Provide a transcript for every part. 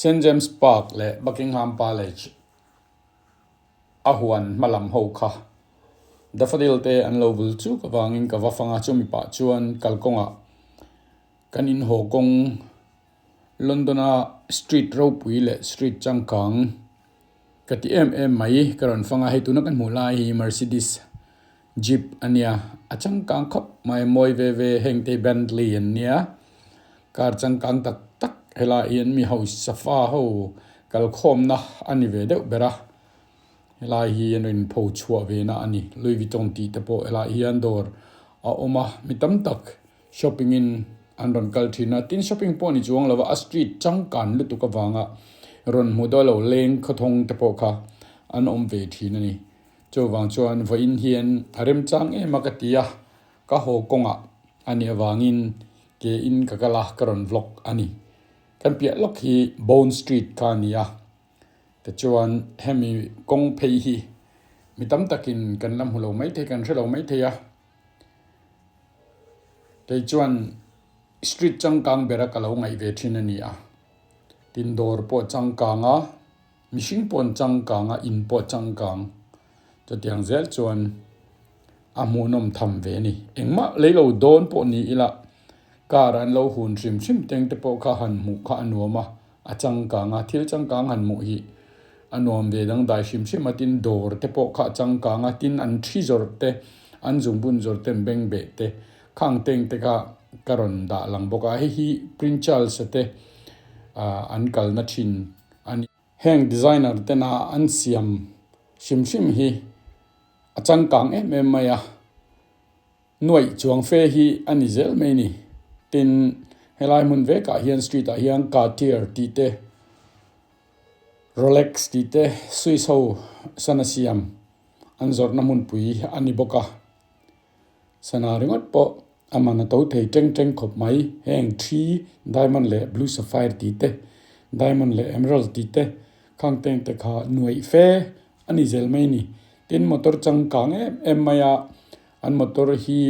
St James Park และ Buckingham Palace อาหวนมาลำหูค่ะดัฟดิลเตอันโลบุลจูกวางินกับว่าฟังอาจุมิปะชวนกัลกงะกันอินโฮกงลอนดอนสตรีทโรปุยและสตรีทจังกังกติไม่กระนฟังอาให้ตุนักันมูลายม Mercedes Jeep อันเนี้ยอาจังกังครับไม่มวยเวเฮงเตเบนต์ลีอันเนี้ยการจังกังตักเฮลาเอียนมีเฮาสฟ้าเฮากัลคอมนะอันนี้เวเดเบระเฮลาเฮียนเป็นผู้ชัวเวนะอันนี้ลุยวิตงตีแต่พอเฮลาเฮียนดอร์เอามามีตั้มตักช้อปปิ้งอินอันรอนกัลทีนะตินช้อปปิ้งพอนี่จวงแล้วว่าสตรีทจังกันลุตุกวางะรอนมูดอลเลงขทงแต่พอค่ะอันเวทีนั่นนี่จวงจวนวอินเฮียนอาริมจังมากติยะก็โหกงะอันนี้วางินเกอินกะกะละกรอนวล็อกอันนี้กันเปียล็อกฮีโบนสตรีทคานี่ะแต่จวนเฮมีกงเพฮีมีตั้มตะกินกันลำหัวเราไม่เทกันเชื่อเราไม่เทียแต่จวนสตรีทจังกังเบรักเราไงเวทีนั่นนี่ะตินดอร์ปอจังกังมิชิงปอนจังกังอินปอจังกังจะเตียงเซลจวนอามูนอมทำเวนี่เอ็งมาเลยเราโดนปอนี่อีละการันเราหุ่นชิมเต็งแต่ปอข้าหันหมูข้าอันวัวมาอาจังกังทิลจังกังหันหมูฮีอันวัวเวดังได้ชิมมาตินดอร์แต่ปอข้าจังกังตินอันทรีจอร์เตอันจุงบุนจอร์เตเบงเบเตข้างเต็งเตก้าการันด่าหลังบอกว่าฮีปรินชัลสเตอันกัลนัชินอันแห่งดีไซเนอร์เตน่าอันเสียมชิมฮีอาจังกังมายาหน่วยจวงเฟฮีอันนี้เซลไม่นี่ตินเฮลัยมุนเวกาเฮียนสตรีทเฮียนคาร์เทียร์ตีเตโรเล็กซ์ตีเตสวิสโฮสันเซียมอันจอร์น้ำมุนปุยอันนี้บอกว่าสนาริงอดปออามันตัวเทเจงขบไม้แห่งทรีไดมอนด์เล่บลูซัฟไฟร์ตีเตไดมอนด์เล่เอเมอรัลด์ตีเตข้างเต็งเตขาหน่วยเฟอันนี้เซลไม่นี่ตินมอเตอร์จังกังมายาอันมอเตอร์ฮี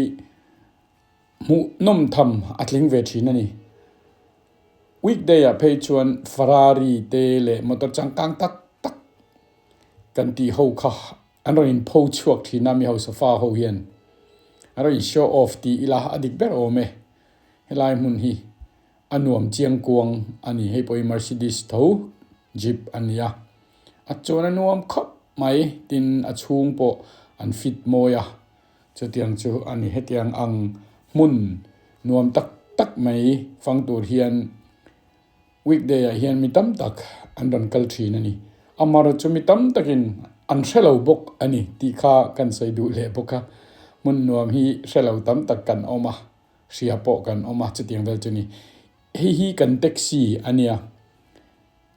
มุนมทำอัดลิงเวทีนั่นนี่วิกเดียเพย์ชวนฟารารีเตเลมอเตอร์จังกังตักกันตีเขาค่ะอันเราอินโพชวกที่นามีเขาสฟ้าเขาเฮียนอันเราอินโชว์ออฟตีอิลาอดิกเบอร์โอเมเฮลายมุนฮีอันนวมเจียงกวงอันนี้ให้ไป Mercedes เท่า Jeep อันนี้อัดจวนนวมขับไม่ตินอัดชุงโปอันฟิตโมยจะเตียงจูอันนี้ให้เตียงอังมุนนวมตักไม่ฟังตัวเฮียนวิกเดียเฮียนมีตั้มตักอันดันกัลทรีนั่นนี่อามาร์จะมีตั้มตักินอันเชลล์บกอันนี้ตีข้ากันใส่ดูเล่บกมุนนวมฮีเชลล์ตั้มตักกันออกมาเสียปอกันออกมาจะเตียงเวลจูนี่ฮีกันแท็กซี่อันนี้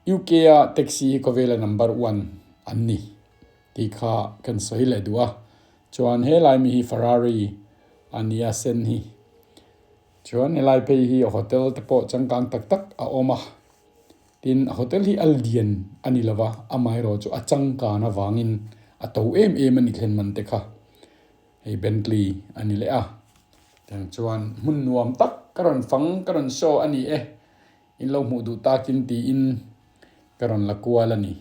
ยูเคแท็กซี่ก็เวลา number 1อันนี้ตีข้ากันใส่เลยดูจวนเฮลัยมีฮีฟารารีอันนี้เซนฮีจวนเฮลัยไปฮีโฮเทลตะโปจังกังตักอาออกมาตินโฮเทลฮีอัลเดียนอันนี้ละวะอาไม่รู้จูอาจังกานะวางินอาตัวมันนี่เห็นมันเตค่ะไอ้เบนต์ลีอันนี้เลยแต่จวนมุนนวมตักกระดอนฟังกระดอนโชอันนี้อินเราหมูดูตากินตีอินกระดอนละกัวละนี่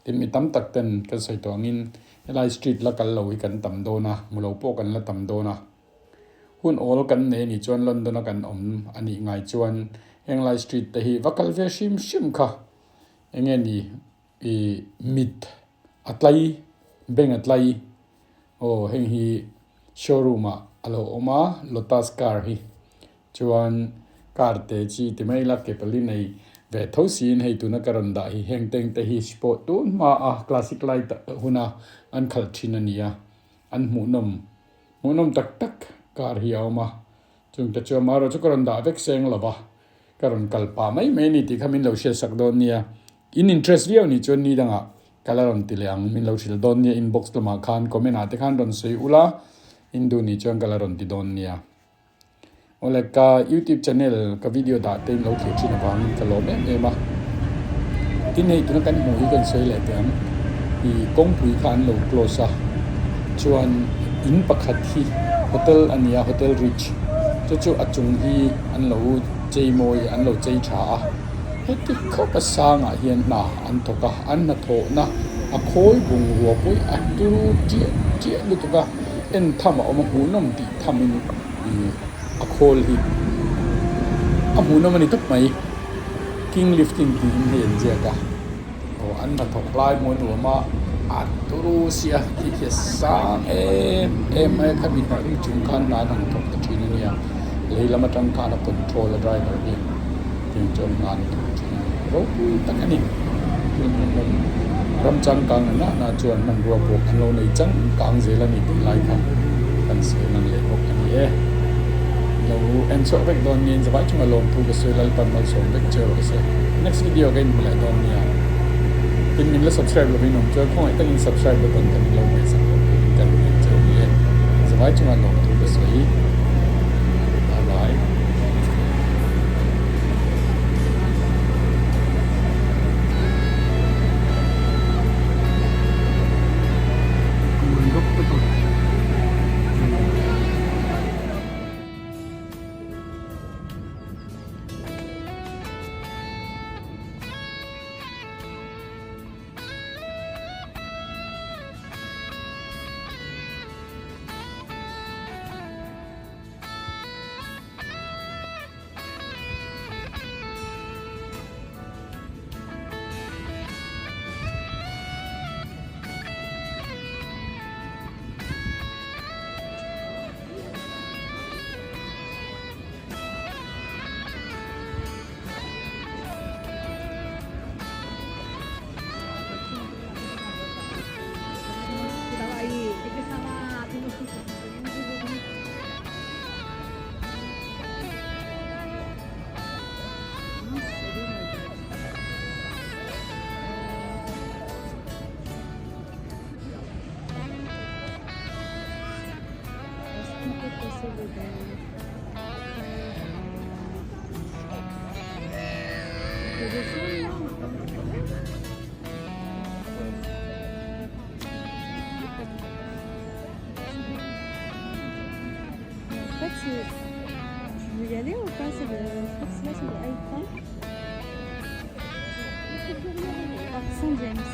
ตินมีตั้มตักเต็นกันใส่ตัวงินเฮลัยสตรีทละกันเราอีกันต่ำโดนะมุเราโปกันละต่ำโดนะหุ่นโอลกันนี่จวนลอนดอนกันอันนี้ไงจวนเฮงไลสตรีทแต่ฮีวักลเวชิมค่ะเองนี่มิดอัตไลเบงอัตไลโอ้เฮงฮีโชว์รูมอัลโอมาโลตัสการ์ฮีจวนการ์เตจีที่ไม่ลักเก็บลินในเวทซีนให้ตุนการันได้เฮงเต็งแต่ฮีสปอร์ตตุนมาคลาสสิกไลท์หุ่นอันขัดชินันนี่อันหมูนมตักการเหี่ยวมาจึงจะเจอมาเราจะการันได้เวกเซงหรอวะการันกัลปาไม่นี่ที่เขามินเราเชื่อสักโดนเนี่ยอินเทรสเดียวนี่จนนี่ดังการันติเลียงมินเราเชื่อโดนเนี่ยอินบ็อกซ์ตัวมาคันคอมเมนต์อาทิตย์คันโดนซื้ออุลาอินดูนี่จนการันติโดนเนี่ยโอเล็กกับ YouTube channel กับวิดีโอด่าเต็มเราเขียนชินบังกับโลเมมาที่นี่ตัวกันหมูกันซื้อเลยเต็มอีกงปุยคันเราโคลซะชวนอินปักขัดที่โฮเทลอันนี้โฮเทลริชจู่อัดจงที่อันเราใจมวยอันเราใจฉา heti kho pa sanga hian na an thoka an na tho na a khoi bung ruwa pui a turu chi lu toka en thama oma hu nom ti thamin a khol hi a hu nom ani tak mai king lifting ki hian je ka o an na thok lai mo nu ma a turu sia ki ke sang em ai kha bi na ri chung khan na nang thok ta thin ni ya leila ma tang kha na control the driver ni tin chom ngan ro pu tak ani ram chang kang na chuan man ruwa pok an lo nei chang kang zela ni ti lai kha kan se nan le pok ani e lo en so vek don nin zawai chung along thu ke soilal pan mal so vek chero se next video again mula don nia tin min la subscribe lo bin om choi khoi ta in subscribe lo ton tan lo mai sa ko kan nin chero ni e zawai chung along thu ke soi bye bye Tu veux y aller ou pas? Je crois que c'est là, c'est le Haïti. Par Saint James.